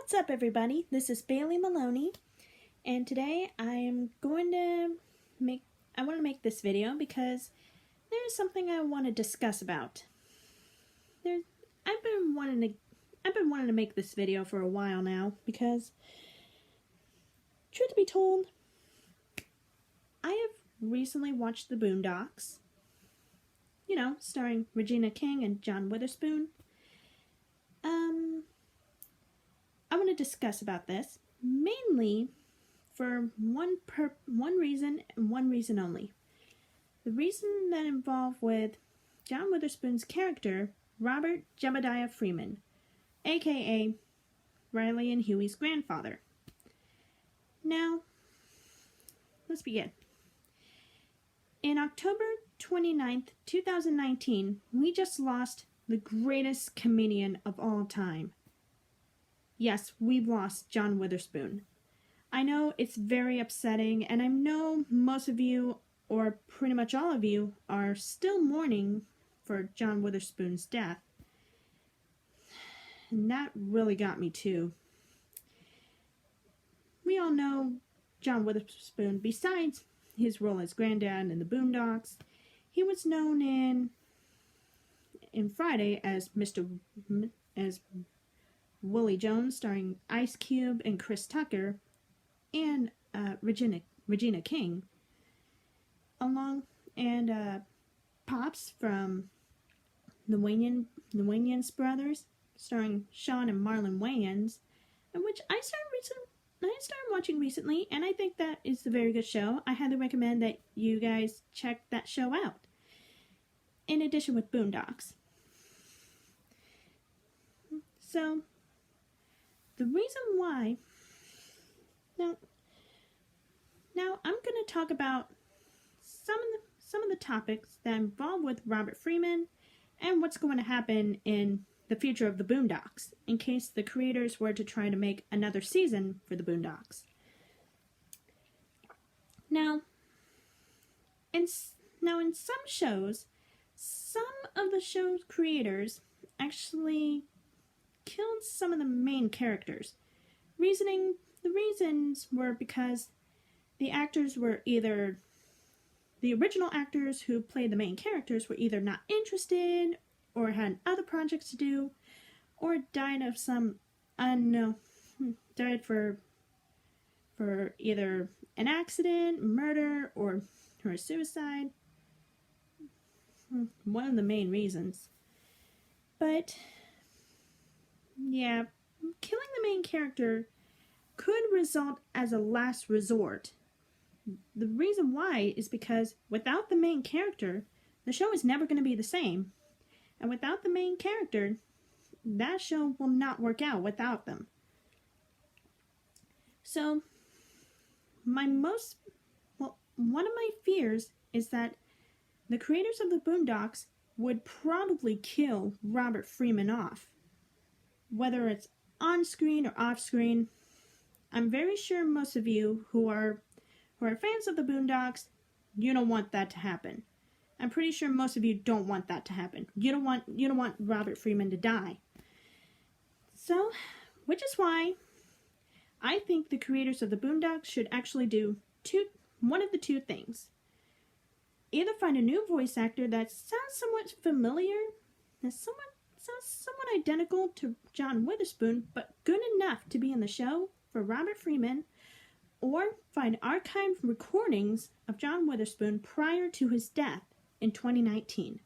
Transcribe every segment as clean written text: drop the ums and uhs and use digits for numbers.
What's up, everybody? This is Bailey Maloney, and today I want to make this video because there's something I want to discuss about. I've been wanting to make this video for a while now because, truth to be told, I have recently watched the Boondocks. You know, starring Regina King and John Witherspoon. I want to discuss about this mainly for one reason and one reason only. The reason that involved with John Witherspoon's character, Robert Jebediah Freeman, aka Riley and Huey's grandfather. Now, let's begin. In October 29th, 2019, we just lost the greatest comedian of all time. Yes, we've lost John Witherspoon. I know it's very upsetting, and I know most of you, or pretty much all of you, are still mourning for John Witherspoon's death. And that really got me too. We all know John Witherspoon, besides his role as Granddad in the Boondocks. He was known in Friday as Willie Jones, starring Ice Cube and Chris Tucker, and Regina King, and Pops from the Wayans brothers, starring Sean and Marlon Wayans, which I started watching recently, and I think that is a very good show. I highly recommend that you guys check that show out. In addition with Boondocks. So, the reason why... Now I'm going to talk about some of the topics that involve with Robert Freeman and what's going to happen in the future of the Boondocks, in case the creators were to try to make another season for the Boondocks. Now, in some shows, some of the show's creators actually killed some of the main characters. The reasons were because the actors were either... The original actors who played the main characters were either not interested, or had other projects to do, or died of some died for either an accident, murder, or suicide. One of the main reasons. But yeah, killing the main character could result as a last resort. The reason why is because without the main character, the show is never going to be the same. And without the main character, that show will not work out without them. So, one of my fears is that the creators of the Boondocks would probably kill Robert Freeman off. Whether it's on screen or off screen, I'm very sure most of you who are fans of the Boondocks, you don't want that to happen. I'm pretty sure most of you don't want that to happen. You don't want Robert Freeman to die. So, which is why I think the creators of the Boondocks should actually do one of the two things. Either find a new voice actor that sounds somewhat familiar, that sounds somewhat identical to John Witherspoon, but good enough to be in the show for Robert Freeman, or find archived recordings of John Witherspoon prior to his death in 2019.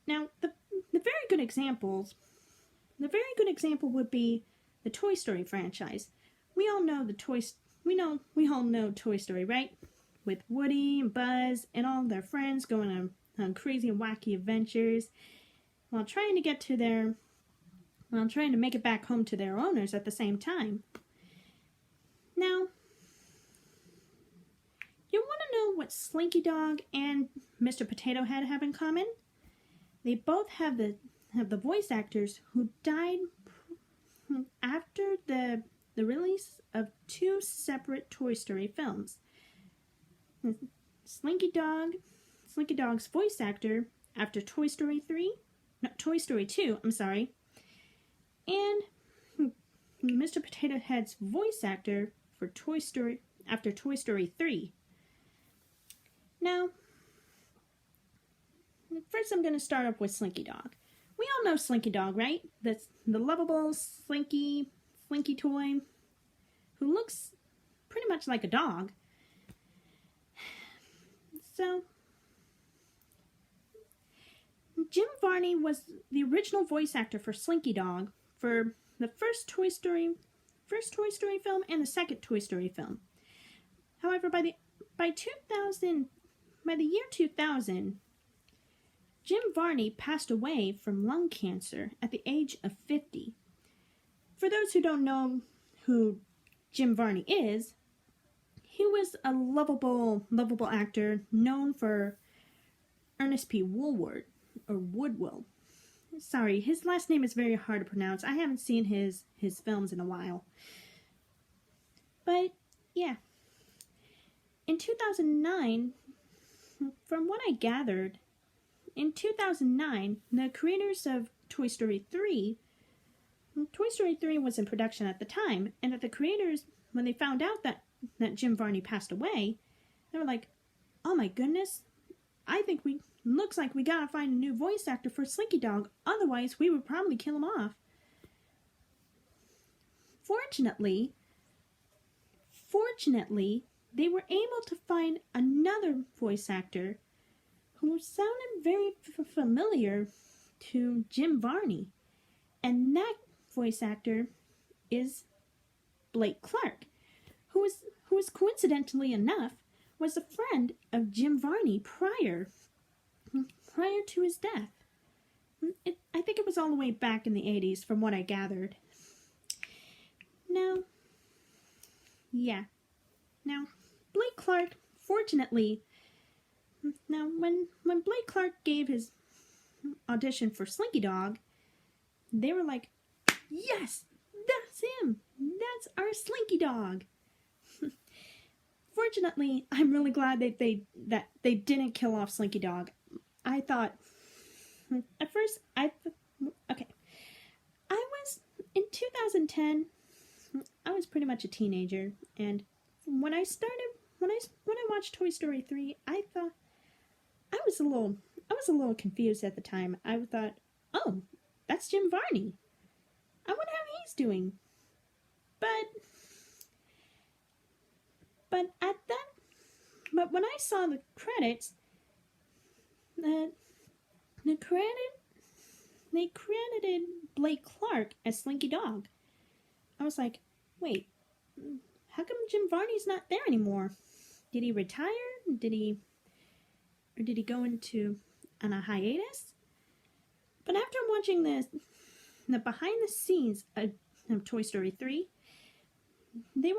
Now, the very good example would be the Toy Story franchise. We all know Toy Story, right? With Woody and Buzz and all their friends going on crazy and wacky adventures while trying to make it back home to their owners at the same time. Now, you want to know what Slinky Dog and Mr. Potato Head have in common? They both have the voice actors who died after the release of two separate Toy Story films. Slinky Dog's voice actor after Toy Story 2, and Mr. Potato Head's voice actor for Toy Story after Toy Story 3. Now, first I'm going to start up with Slinky Dog. We all know Slinky Dog, right? That's the lovable Slinky toy who looks pretty much like a dog. So, Jim Varney was the original voice actor for Slinky Dog for the first Toy Story film and the second Toy Story film. However, by the year 2000, Jim Varney passed away from lung cancer at the age of 50. For those who don't know who Jim Varney is, he was a lovable actor known for Ernest P. Woolward, or Woodwell. Sorry, his last name is very hard to pronounce. I haven't seen his films in a while. But, yeah. In 2009, from what I gathered, in 2009, the creators of Toy Story 3 was in production at the time, and that the creators, when they found out that Jim Varney passed away, they were like, oh my goodness, looks like we gotta find a new voice actor for Slinky Dog, otherwise we would probably kill him off. Fortunately, they were able to find another voice actor who sounded very familiar to Jim Varney, and that voice actor is Blake Clark, who was coincidentally enough was a friend of Jim Varney prior to his death. I think it was all the way back in the 80s, from what I gathered. Now, Blake Clark, fortunately, when Blake Clark gave his audition for Slinky Dog, they were like, yes, that's him! That's our Slinky Dog! Fortunately, I'm really glad that they didn't kill off Slinky Dog. I thought, at first, in 2010, I was pretty much a teenager, and when I watched Toy Story 3, I thought, I was a little confused at the time. I thought, oh, that's Jim Varney. I wonder how he's doing. But when I saw the credits, they credited Blake Clark as Slinky Dog. I was like, wait, how come Jim Varney's not there anymore? Did he retire? Did he go on a hiatus? But after watching the behind the scenes of Toy Story 3, they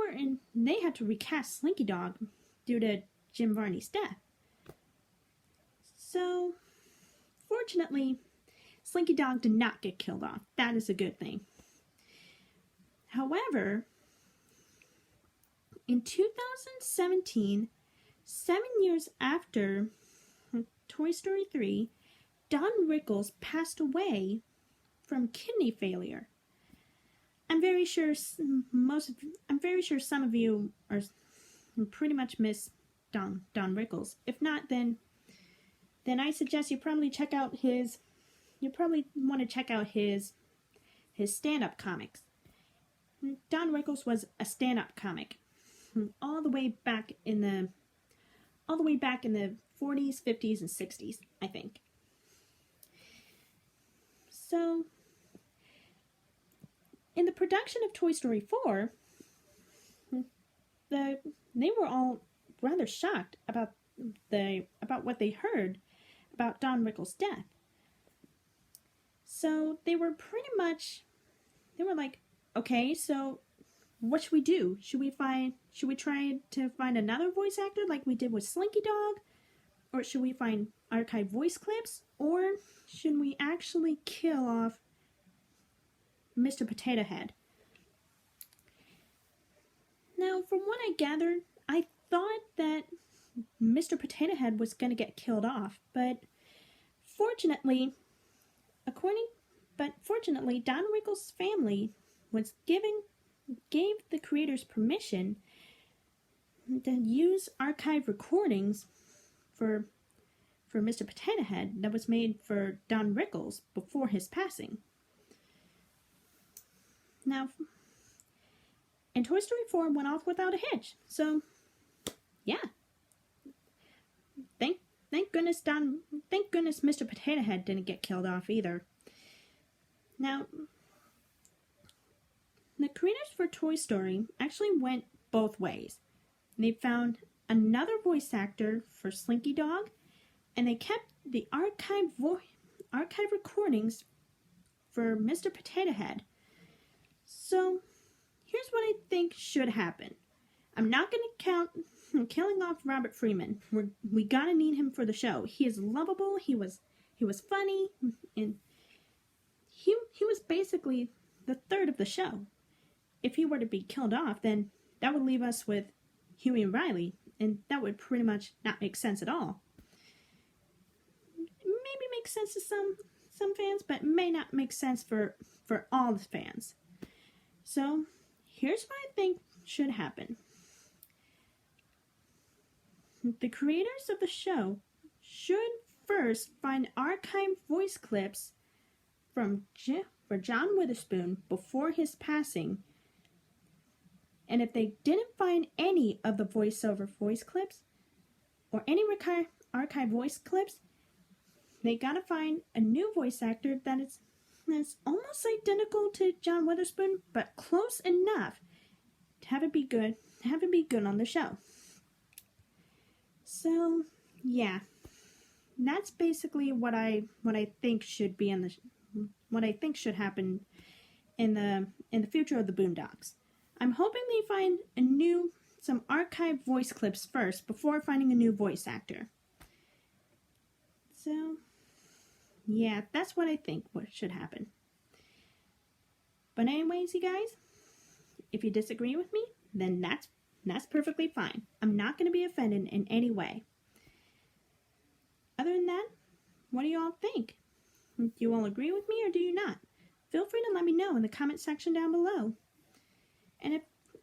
had to recast Slinky Dog due to Jim Varney's death. So, fortunately, Slinky Dog did not get killed off. That is a good thing. However, in 2017, 7 years after Toy Story 3, Don Rickles passed away from kidney failure. I'm very sure some of you are pretty much miss Don Rickles. If not, then I suggest you probably want to check out his stand-up comics. Don Rickles was a stand-up comic all the way back in the 40s, 50s, and 60s, I think. So, in the production of Toy Story 4, they were all rather shocked about what they heard about Don Rickles' death. So they were like, okay, so what should we do? Should we try to find another voice actor like we did with Slinky Dog? Or should we find archived voice clips? Or should we actually kill off Mr. Potato Head? Now, from what I gathered, I thought that Mr. Potato Head was going to get killed off, but fortunately, according But fortunately, Don Rickles' family gave the creators permission to use archive recordings for Mr. Potato Head that was made for Don Rickles before his passing. Now, and Toy Story 4 went off without a hitch. So, yeah. Thank goodness Mr. Potato Head didn't get killed off either. Now, the creators for Toy Story actually went both ways. They found another voice actor for Slinky Dog, and they kept the archive recordings for Mr. Potato Head. So, here's what I think should happen. I'm not going to count killing off Robert Freeman. We gotta need him for the show. He is lovable. He was funny, and he was basically the third of the show. If he were to be killed off, then that would leave us with Huey and Riley, and that would pretty much not make sense at all. Maybe makes sense to some fans, but may not make sense for all the fans. So, here's what I think should happen. The creators of the show should first find archived voice clips for John Witherspoon before his passing. And if they didn't find any of the voiceover voice clips or any archive voice clips, they gotta find a new voice actor that's almost identical to John Witherspoon, but close enough to have it be good on the show. So, yeah, that's basically what I think should be what I think should happen in the future of the Boondocks. I'm hoping they find some archived voice clips first before finding a new voice actor. So, yeah, that's what I think should happen. But anyways, you guys, if you disagree with me, then that's perfectly fine. I'm not going to be offended in any way. Other than that, what do you all think? Do you all agree with me or do you not? Feel free to let me know in the comment section down below. And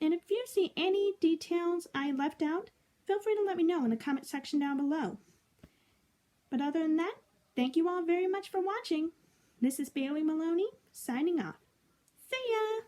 if you see any details I left out, feel free to let me know in the comment section down below. But other than that, thank you all very much for watching. This is Bailey Maloney, signing off. See ya!